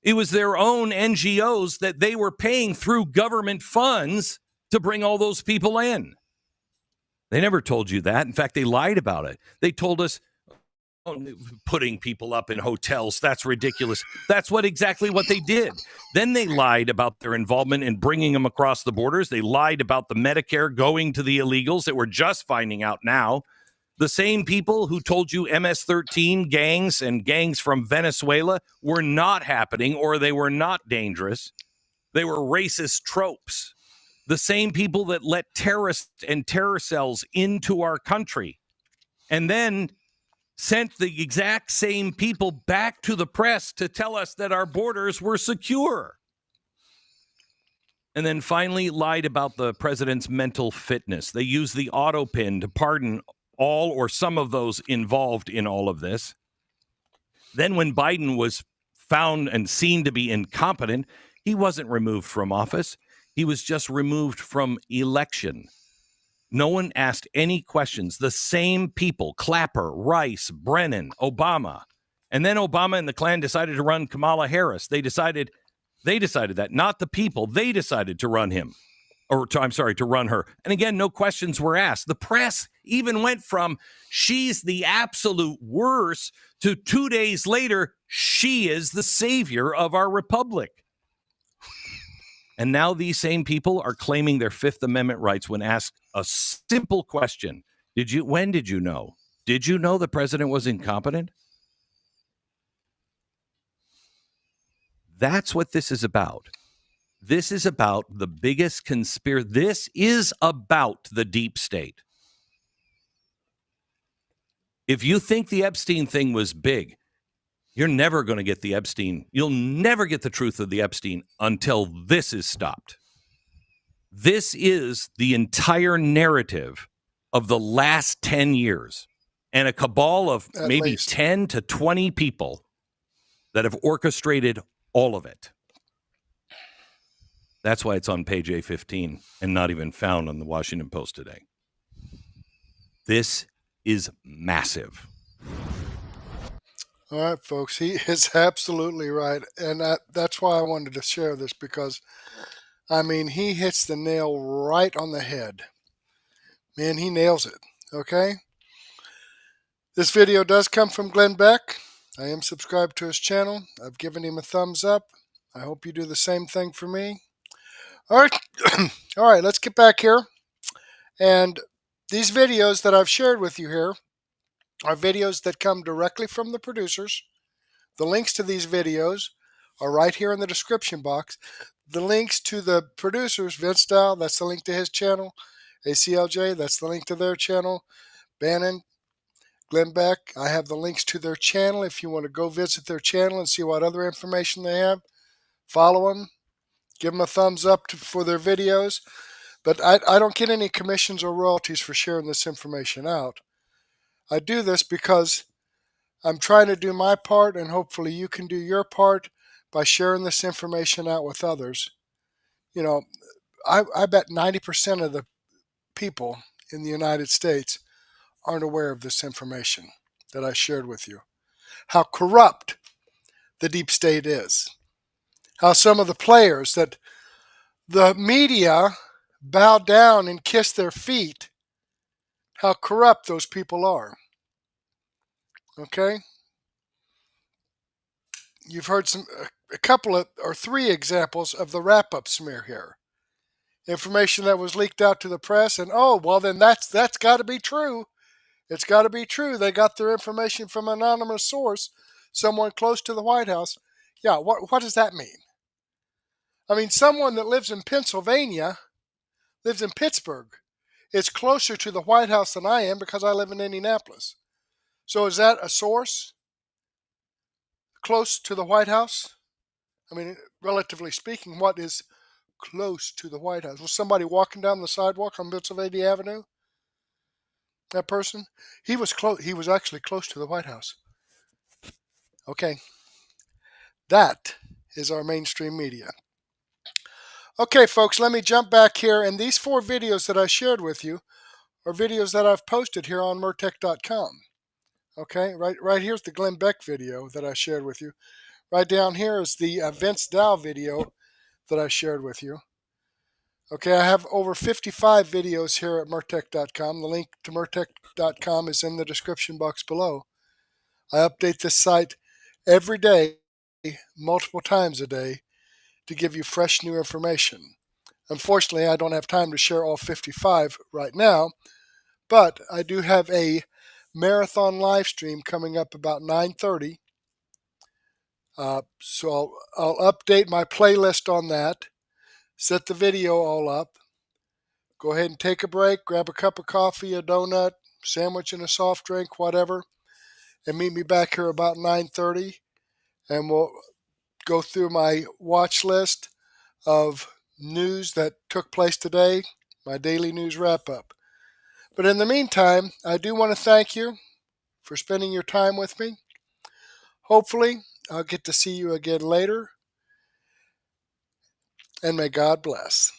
L: It was their own NGOs that they were paying through government funds to bring all those people in. They never told you that. In fact, they lied about it. They told us, putting people up in hotels, that's ridiculous. That's exactly what they did. Then they lied about their involvement in bringing them across the borders. They lied about the Medicare going to the illegals that we're just finding out now. The same people who told you MS-13 gangs and gangs from Venezuela were not happening, or they were not dangerous. They were racist tropes. The same people that let terrorists and terror cells into our country and then sent the exact same people back to the press to tell us that our borders were secure. And then finally lied about the president's mental fitness. They used the auto pin to pardon all or some of those involved in all of this. Then when Biden was found and seen to be incompetent, he wasn't removed from office. He was just removed from election. No one asked any questions. The same people, Clapper, Rice, Brennan, Obama. And then Obama and the Klan decided to run Kamala Harris. They decided that, not the people. They decided to run him. To run her. And again, no questions were asked. The press even went from, she's the absolute worst, to 2 days later, she is the savior of our republic. And now these same people are claiming their Fifth Amendment rights when asked a simple question. When did you know? Did you know the president was incompetent? That's what this is about. This is about the biggest conspiracy. This is about the deep state. If you think the Epstein thing was big, you're never going to get the Epstein. You'll never get the truth of the Epstein until this is stopped. This is the entire narrative of the last 10 years and a cabal of maybe 10 to 20 people that have orchestrated all of it. That's why it's on page A15 and not even found on the Washington Post today. This is massive.
A: All right, folks, he is absolutely right. And that's why I wanted to share this, because, he hits the nail right on the head. Man, he nails it, okay? This video does come from Glenn Beck. I am subscribed to his channel. I've given him a thumbs up. I hope you do the same thing for me. All right, all right, let's get back here. And these videos that I've shared with you here are videos that come directly from the producers. The links to these videos are right here in the description box. The links to the producers, Vince Dow, that's the link to his channel. ACLJ, that's the link to their channel. Bannon, Glenn Beck, I have the links to their channel if you want to go visit their channel and see what other information they have. Follow them. Give them a thumbs up for their videos. But I don't get any commissions or royalties for sharing this information out. I do this because I'm trying to do my part, and hopefully you can do your part by sharing this information out with others. You know, I bet 90% of the people in the United States aren't aware of this information that I shared with you. How corrupt the deep state is. How some of the players that the media bow down and kiss their feet, how corrupt those people are. Okay? You've heard a couple of, or three examples of the wrap-up smear here. Information that was leaked out to the press, and oh, well then that's got to be true. It's got to be true. They got their information from an anonymous source, someone close to the White House. Yeah, what does that mean? I mean, someone that lives in Pennsylvania, lives in Pittsburgh, is closer to the White House than I am because I live in Indianapolis. So is that a source close to the White House? I mean, relatively speaking, what is close to the White House? Was somebody walking down the sidewalk on Pennsylvania Avenue? That person? He was close. He was actually close to the White House. Okay. That is our mainstream media. Okay, folks, let me jump back here. And these 4 videos that I shared with you are videos that I've posted here on Murtech.com. Okay, right here's the Glenn Beck video that I shared with you. Right down here is the Vince Dow video that I shared with you. Okay, I have over 55 videos here at Murtech.com. The link to Murtech.com is in the description box below. I update this site every day, multiple times a day, to give you fresh new information. Unfortunately, I don't have time to share all 55 right now, but I do have a marathon live stream coming up about 9:30. So I'll update my playlist on that, set the video all up. Go ahead and take a break, grab a cup of coffee, a donut, sandwich and a soft drink, whatever, and meet me back here about 9:30, and we'll go through my watch list of news that took place today, my daily news wrap-up. But in the meantime, I do want to thank you for spending your time with me. Hopefully, I'll get to see you again later, and may God bless.